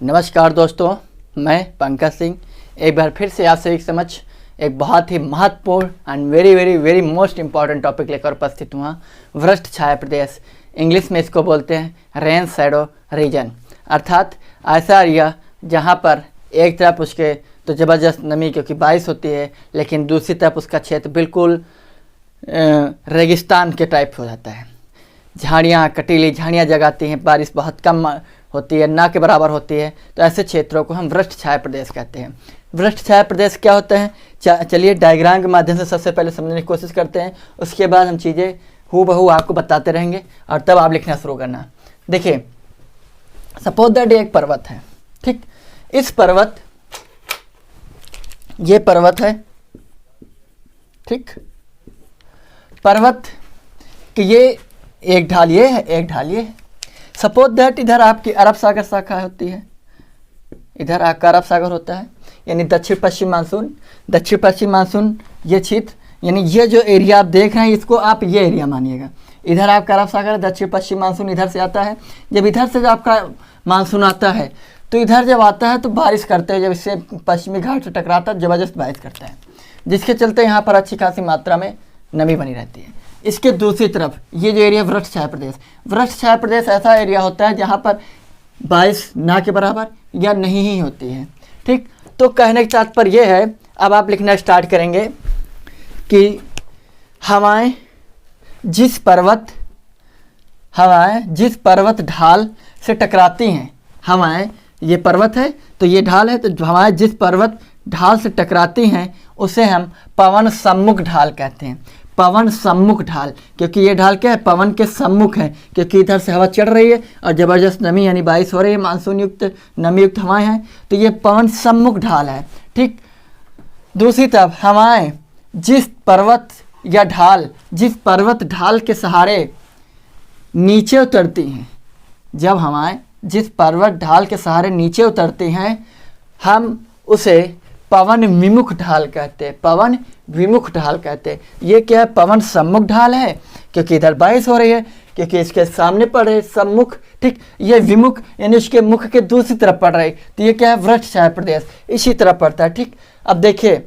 नमस्कार दोस्तों, मैं पंकज सिंह एक बार फिर से आप सभी के समक्ष एक बहुत ही महत्वपूर्ण and very very very most important topic लेकर उपस्थित हुआ। भ्रष्ट छाया प्रदेश, इंग्लिश में इसको बोलते हैं रेन शैडो रीजन, अर्थात ऐसा एरिया जहाँ पर एक तरफ उसके तो ज़बरदस्त नमी क्योंकि बारिश होती है, लेकिन दूसरी तरफ उसका क्षेत्र बिल्कुल रेगिस्तान के टाइप हो जाता है। झाड़ियाँ, कटीली झाड़ियाँ जगाती हैं, बारिश बहुत कम होती है, ना के बराबर होती है। तो ऐसे क्षेत्रों को हम भ्रष्ट छाया प्रदेश कहते हैं। भ्रष्ट छाया प्रदेश क्या होते हैं, चलिए डायग्राम के माध्यम से सबसे पहले समझने की कोशिश करते हैं, उसके बाद हम चीज़ें हूबहू आपको बताते रहेंगे और तब आप लिखना शुरू करना। देखिए, सपोज दैट एक पर्वत है, ठीक। इस पर्वत, ये पर्वत है, ठीक। पर्वत कि ये एक ढाल ये है, एक ढाल ये है। सपोज दैट इधर आपकी अरब सागर शाखा होती है, इधर आपका अरब सागर होता है, यानी दक्षिण पश्चिम मानसून। दक्षिण पश्चिम मानसून ये क्षेत्र, यानी ये जो एरिया आप देख रहे हैं इसको आप ये एरिया मानिएगा। इधर आपका अरब सागर, दक्षिण पश्चिम मानसून इधर से आता है। जब इधर से जो आपका मानसून आता है तो इधर जब आता है तो बारिश करते हैं, जब इससे पश्चिमी घाट से टकराता है ज़बरदस्त बारिश करता है, जिसके चलते यहाँ पर अच्छी खासी मात्रा में नमी बनी रहती है। इसके दूसरी तरफ ये जो एरिया भ्रष्ट छाया प्रदेश, भ्रष्ट छाया प्रदेश ऐसा एरिया होता है जहाँ पर बारिश ना के बराबर या नहीं ही होती है, ठीक। तो कहने का तात्पर्य यह है, अब आप लिखना स्टार्ट करेंगे कि हवाएं जिस पर्वत ढाल से टकराती हैं, हवाएं, ये पर्वत है तो ये ढाल है, तो हवाएं जिस पर्वत ढाल से टकराती हैं उसे हम पवन सम्मुख ढाल कहते हैं। पवन सम्मुख ढाल, क्योंकि ये ढाल क्या है, पवन के सम्मुख है, क्योंकि इधर से हवा चढ़ रही है और ज़बरदस्त नमी यानी बारिश हो रही है, मानसून युक्त नमी युक्त हवाएं हैं, तो ये पवन सम्मुख ढाल है, ठीक। दूसरी तरफ हवाएं जिस पर्वत ढाल के सहारे नीचे उतरती हैं, जब हवाएं जिस पर्वत ढाल के सहारे नीचे उतरती हैं हम उसे पवन विमुख ढाल कहते हैं। पवन विमुख ढाल कहते हैं। ये क्या है, पवन सम्मुख ढाल है क्योंकि इधर बारिश हो रही है, क्योंकि इसके सामने पड़ रही है सम्मुख, ठीक। ये विमुख यानी उसके मुख के दूसरी तरफ पड़ रही, तो ये क्या है, भ्रष्ट छाया प्रदेश इसी तरफ पड़ता है, ठीक। अब देखिए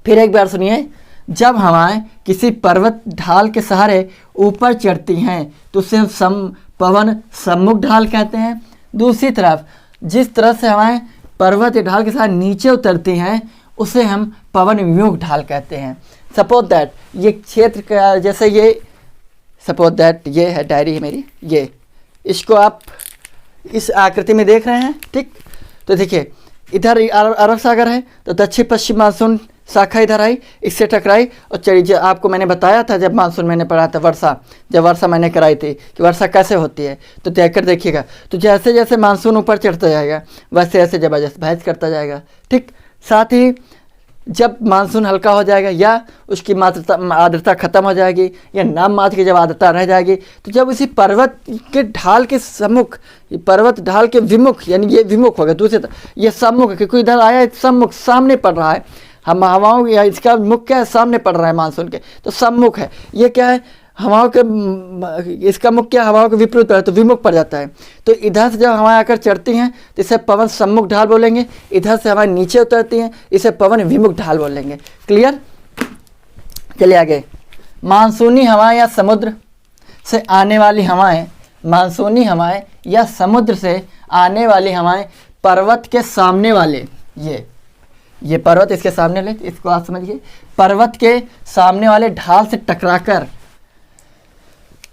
फिर एक बार सुनिए, जब हवाएं किसी पर्वत ढाल के सहारे ऊपर चढ़ती हैं तो उसे हम पवन सम्मुख ढाल कहते हैं। दूसरी तरफ जिस तरह से हवाएं पर्वत ढाल के साथ नीचे उतरती हैं उसे हम पवन विमुख ढाल कहते हैं। सपोज दैट ये क्षेत्र का, जैसे ये सपोज दैट ये है डायरी है मेरी, ये इसको आप इस आकृति में देख रहे हैं, ठीक। तो देखिए इधर अरब सागर है तो दक्षिण पश्चिम मानसून शाखा इधर आई, इससे टकराई और चली। जो आपको मैंने बताया था जब मानसून मैंने पढ़ा था, जब वर्षा मैंने कराई थी कि वर्षा कैसे होती है, तो देखकर देखिएगा, तो जैसे जैसे मानसून ऊपर चढ़ता जाएगा वैसे ऐसे ज़बरदस्त बारिश करता जाएगा, ठीक। साथ ही जब मानसून हल्का हो जाएगा या उसकी आर्द्रता खत्म हो जाएगी या नाम मात्र की जब आर्द्रता रह जाएगी, तो जब इसी पर्वत के ढाल के सम्मुख, पर्वत ढाल के विमुख, यानी ये विमुख होगा, दूसरी तरफ ये सम्मुख है क्योंकि इधर आया सम्मुख सामने पड़ रहा है, हम हवाओं या इसका मुख क्या है, सामने पड़ रहा है मानसून के, तो सम्मुख है। ये क्या है, हवाओं के, इसका मुख क्या, हवाओं के विपरीत है तो विमुख पड़ जाता है। तो इधर से जब हवाएं आकर चढ़ती हैं तो इसे पवन सम्मुख ढाल बोलेंगे, इधर से हवाएं नीचे उतरती हैं इसे पवन विमुख ढाल बोलेंगे। क्लियर? चलिए आगे। मानसूनी हवाएं या समुद्र से आने वाली हवाएं, मानसूनी हवाएं या समुद्र से आने वाली हवाएं पर्वत के सामने वाले, ये पर्वत इसके सामने ले, इसको आप समझिए, पर्वत के सामने वाले ढाल से टकराकर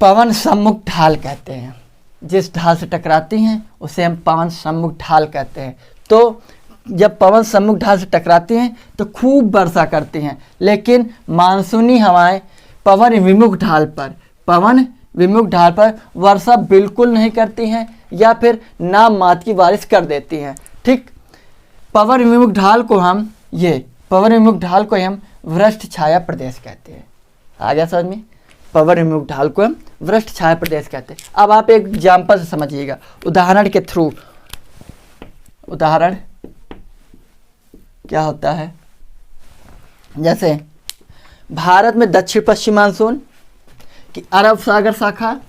पवन सम्मुख ढाल कहते हैं। जिस ढाल से टकराती हैं उसे हम पवन सम्मुख ढाल कहते हैं। तो जब पवन सम्मुख ढाल से टकराती हैं तो खूब वर्षा करती हैं, लेकिन मानसूनी हवाएं पवन विमुख ढाल पर वर्षा बिल्कुल नहीं करती हैं या फिर नाम मात्र की बारिश कर देती हैं, ठीक। पवन विमुख ढाल को हम भ्रष्ट छाया प्रदेश कहते हैं। आ गया समझ में? पवन विमुख ढाल को हम भ्रष्ट छाया प्रदेश कहते हैं। अब आप एक एग्जाम्पल से समझिएगा, उदाहरण के थ्रू। उदाहरण क्या होता है, जैसे भारत में दक्षिण पश्चिम मानसून की अरब सागर शाखा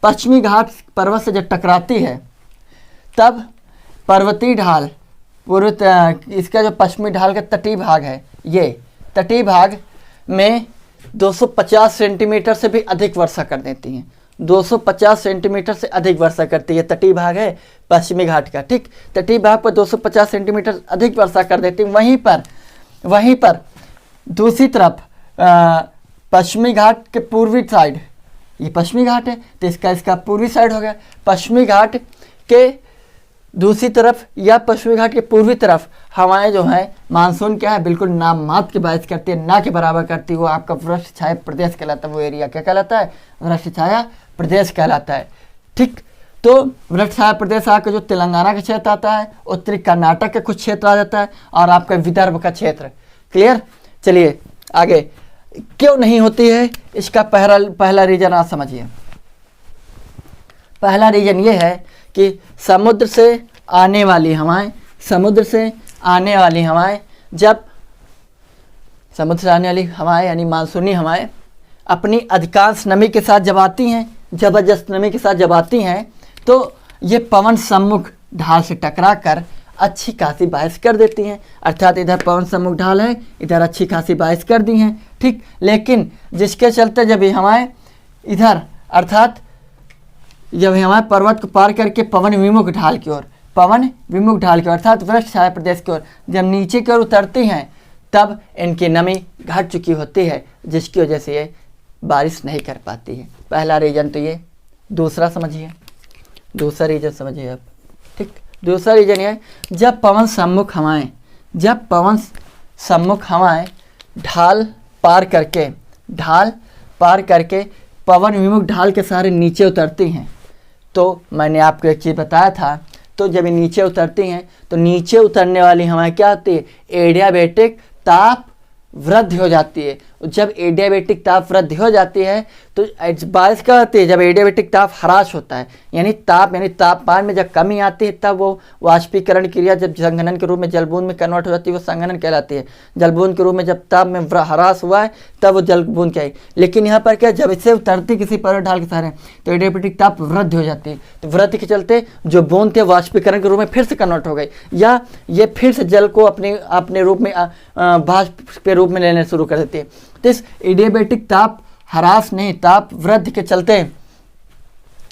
पश्चिमी घाट पर्वत से जब टकराती है तब पर्वतीय ढाल इसका जो पश्चिमी ढाल का तटीय भाग है, ये तटीय भाग में 250 सेंटीमीटर से भी अधिक वर्षा कर देती हैं। 250 सेंटीमीटर से अधिक वर्षा करती है, तटीय भाग है पश्चिमी घाट का, ठीक। तटीय भाग पर 250 सेंटीमीटर अधिक वर्षा कर देती है। वहीं पर दूसरी तरफ पश्चिमी घाट के पूर्वी साइड, ये पश्चिमी घाट है तो इसका पूर्वी साइड हो गया। पश्चिमी घाट के दूसरी तरफ या पश्चिमी घाट के पूर्वी तरफ हवाएं जो हैं मानसून क्या है, बिल्कुल नाम मात्र की बारिश करती है, ना के बराबर करती है। वो आपका वृक्ष छाया प्रदेश कहलाता है, वो एरिया क्या कहलाता है, वृक्ष छाया प्रदेश कहलाता है, ठीक। तो वृक्ष छाया प्रदेश आपका जो तेलंगाना का क्षेत्र आता है, उत्तरी कर्नाटक के कुछ क्षेत्र आ जाता है, और आपका विदर्भ का क्षेत्र। क्लियर। चलिए आगे, क्यों नहीं होती है इसका पहला रीजन आप समझिए। पहला रीजन ये है कि समुद्र से आने वाली हवाएं, जब समुद्र से आने वाली हवाएं यानी मानसूनी हवाएं अपनी अधिकांश नमी के साथ जब आती हैं, जबरदस्त नमी के साथ जब आती हैं, तो ये पवन सम्मुख ढाल से टकरा कर अच्छी खासी बारिश कर देती हैं। अर्थात इधर पवन सम्मुख ढाल है, इधर अच्छी खासी बारिश कर दी हैं, ठीक। लेकिन जिसके चलते जब ये हवाएं इधर अर्थात जब हमारे पर्वत को पार करके पवन विमुख ढाल की ओर अर्थात वृक्ष छाया प्रदेश की ओर जब नीचे की ओर उतरती हैं, तब इनकी नमी घट चुकी होती है, जिसकी वजह से ये बारिश नहीं कर पाती है। पहला रीजन तो ये। दूसरा रीजन समझिए आप, ठीक। दूसरा रीजन ये, जब पवन सम्मुख हवाएं ढाल पार करके पवन विमुख ढाल के सहारे नीचे उतरती हैं, तो मैंने आपको एक चीज़ बताया था, तो जब ये नीचे उतरती हैं तो नीचे उतरने वाली हवाएं क्या होती है, एडियाबेटिक ताप वृद्धि हो जाती है। जब एडियाबेटिक ताप वृद्धि हो जाती है तो बारिश क्या होती है, जब एडियाबेटिक ताप ह्रास होता है, यानी तापमान में जब कमी आती है, तब वो वाष्पीकरण क्रिया जब संघनन के रूप में जलबूंद में कन्वर्ट हो जाती है, वो संघनन कहलाती है। जलबूंद के रूप में जब ताप में ह्रास हुआ है, तब वो जलबूंद क्या है। लेकिन यहाँ पर क्या, जब इससे उतरती किसी पर्वत ढाल के सहारे तो एडियाबेटिक ताप वृद्धि हो जाती है, तो वृद्धि के चलते जो बूंद थे वाष्पीकरण के रूप में फिर से कन्वर्ट हो गई, या ये फिर से जल को अपने रूप में वाष्प के रूप में लेने शुरू कर देती है। तो इस एडियाबेटिक ताप वृद्धि के चलते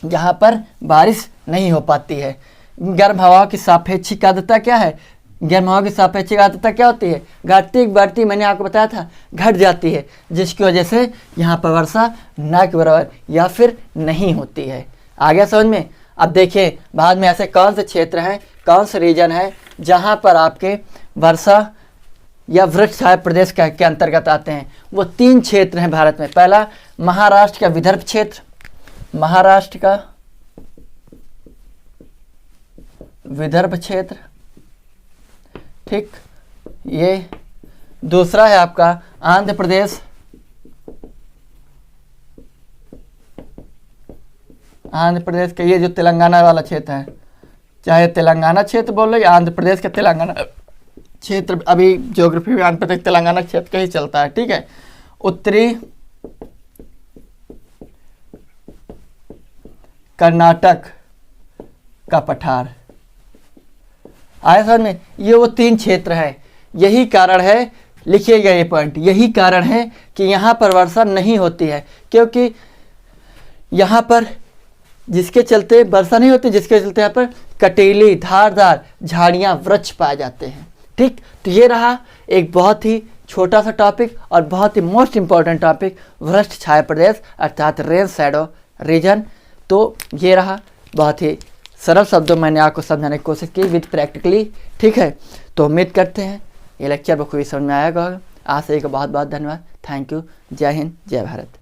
यहाँ पर बारिश नहीं हो पाती है। गर्म हवा की सापेक्षिक आर्द्रता क्या है, गर्म हवा की सापेक्षिक आर्द्रता क्या होती है, घटती मैंने आपको बताया था, घट जाती है, जिसकी वजह से यहाँ पर वर्षा न के बराबर या फिर नहीं होती है। आ गया समझ में। अब देखिए बाद में ऐसे कौन से क्षेत्र हैं, कौन से रीजन है जहाँ पर आपके वर्षा या वृक्ष छाया प्रदेश के अंतर्गत आते हैं। वो 3 क्षेत्र हैं भारत में। पहला महाराष्ट्र का विदर्भ क्षेत्र, ठीक। ये दूसरा है आपका आंध्र प्रदेश, का ये जो तेलंगाना वाला क्षेत्र है, चाहे तेलंगाना क्षेत्र बोल लो या आंध्र प्रदेश का तेलंगाना क्षेत्र, अभी ज्योग्राफी में आंध्र प्रदेश तेलंगाना क्षेत्र का ही चलता है, ठीक है। उत्तरी कर्नाटक का पठार। आया समझ में। ये वो 3 क्षेत्र है। यही कारण है, लिखिएगा ये पॉइंट, यही कारण है कि यहाँ पर वर्षा नहीं होती है, क्योंकि यहाँ पर जिसके चलते वर्षा नहीं होती, जिसके चलते यहाँ पर कटीली धारदार झाड़ियाँ वृक्ष पाए जाते हैं, ठीक। तो ये रहा एक बहुत ही छोटा सा टॉपिक और बहुत ही मोस्ट इंपॉर्टेंट टॉपिक, वृक्ष छाया प्रदेश अर्थात रेन शैडो रीजन। तो ये रहा, बहुत ही सरल शब्दों मैंने आपको समझाने की कोशिश की विद प्रैक्टिकली, ठीक है। तो उम्मीद करते हैं ये लेक्चर बखूबी समझ में आएगा। आप सभी को बहुत बहुत धन्यवाद। Thank you. जय हिंद, जय भारत।